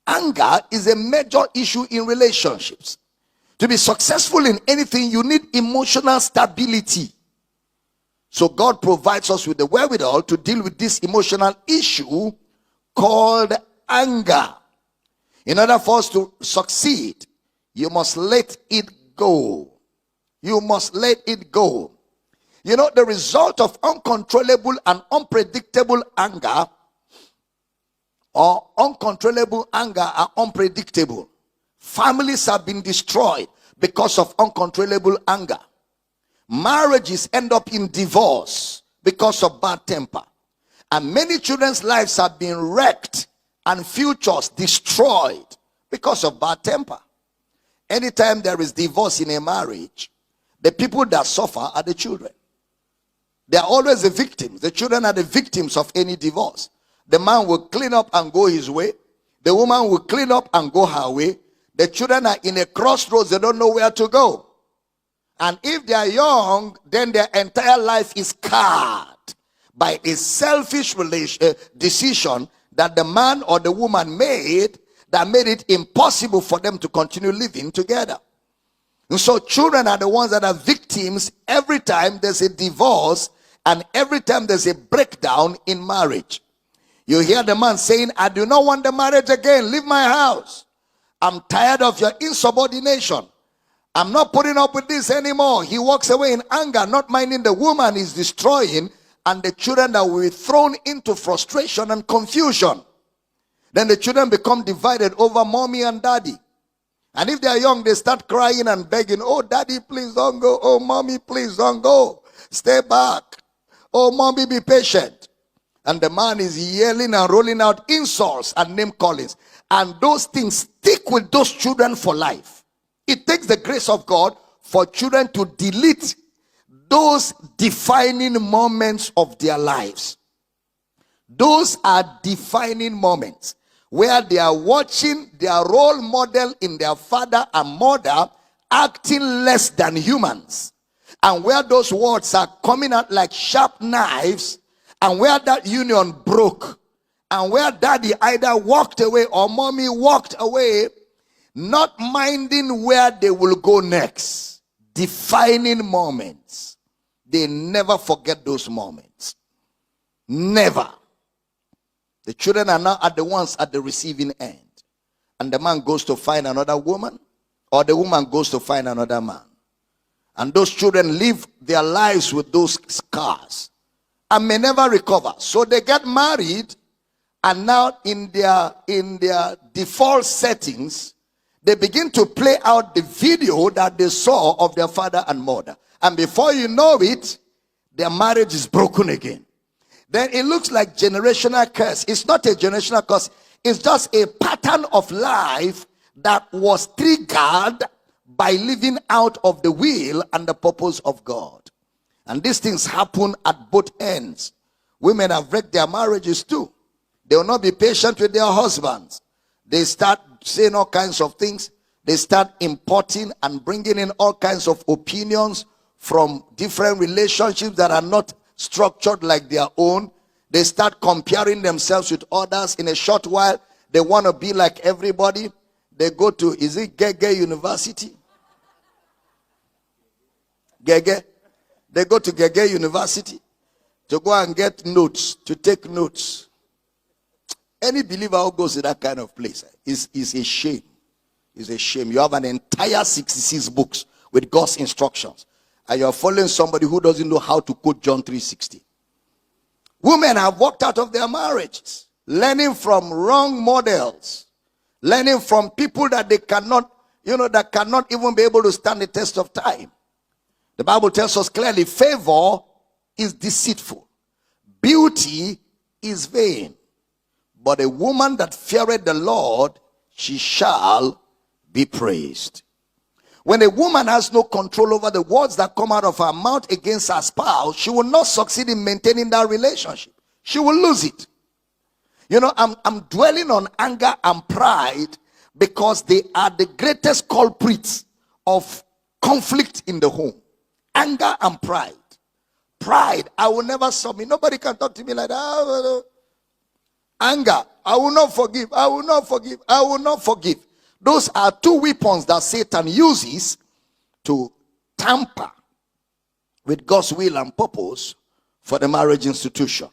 Anger is a major issue in relationships. To be successful in anything, you need emotional stability. So God provides us with the wherewithal to deal with this emotional issue called anger. In order for us to succeed, you must let it go. You must let it go. You know, the result of uncontrollable and unpredictable anger or uncontrollable anger are unpredictable. Families have been destroyed because of uncontrollable anger. Marriages end up in divorce because of bad temper. And many children's lives have been wrecked and futures destroyed because of bad temper. Anytime there is divorce in a marriage, the people that suffer are the children. They are always the victims. The children are the victims of any divorce. The man will clean up and go his way. The woman will clean up and go her way. The children are in a crossroads. They don't know where to go. And if they are young, then their entire life is scarred by a selfish decision that the man or the woman made that made it impossible for them to continue living together. And so children are the ones that are victims every time there's a divorce and every time there's a breakdown in marriage. You hear the man saying, I do not want the marriage again. Leave my house. I'm tired of your insubordination. I'm not putting up with this anymore. He walks away in anger, not minding the woman is destroying, and the children that will be thrown into frustration and confusion. Then the children become divided over mommy and daddy. And if they are young, they start crying and begging, oh, daddy, please don't go. Oh, mommy, please don't go. Stay back. Oh, mommy, be patient. And the man is yelling and rolling out insults and name callings. And those things stick with those children for life. It takes the grace of God for children to delete those defining moments of their lives. Those are defining moments where they are watching their role model in their father and mother acting less than humans. And where those words are coming out like sharp knives, and where that union broke, and where daddy either walked away or mommy walked away, not minding where they will go next. Defining moments. They never forget those moments. Never. The children are now at the ones at the receiving end. And the man goes to find another woman, or the woman goes to find another man. And those children live their lives with those scars and may never recover. So they get married, and now in their default settings, they begin to play out the video that they saw of their father and mother. And before you know it, their marriage is broken again. Then it looks like generational curse. It's not a generational curse. It's just a pattern of life that was triggered by living out of the will and the purpose of God. And these things happen at both ends. Women have wrecked their marriages too. They will not be patient with their husbands. They start saying all kinds of things. They start importing and bringing in all kinds of opinions from different relationships that are not structured like their own. They start comparing themselves with others. In a short while, they want to be like everybody. They go to, is it Gege University? Gege. They go to Gege University to go and get notes, to take notes. Any believer who goes to that kind of place is a shame. It's a shame. You have an entire 66 books with God's instructions, and you're following somebody who doesn't know how to quote John 3:16. Women have walked out of their marriages, learning from wrong models, learning from people that they cannot, that cannot even be able to stand the test of time. The Bible tells us clearly, favor is deceitful, beauty is vain, but a woman that feareth the Lord, she shall be praised. When a woman has no control over the words that come out of her mouth against her spouse, she will not succeed in maintaining that relationship. She will lose it. I'm dwelling on anger and pride because they are the greatest culprits of conflict in the home. Anger and pride. Pride, I will never submit. Nobody can talk to me like that. Anger. I will not forgive. I will not forgive. I will not forgive. Those are two weapons that Satan uses to tamper with God's will and purpose for the marriage institution.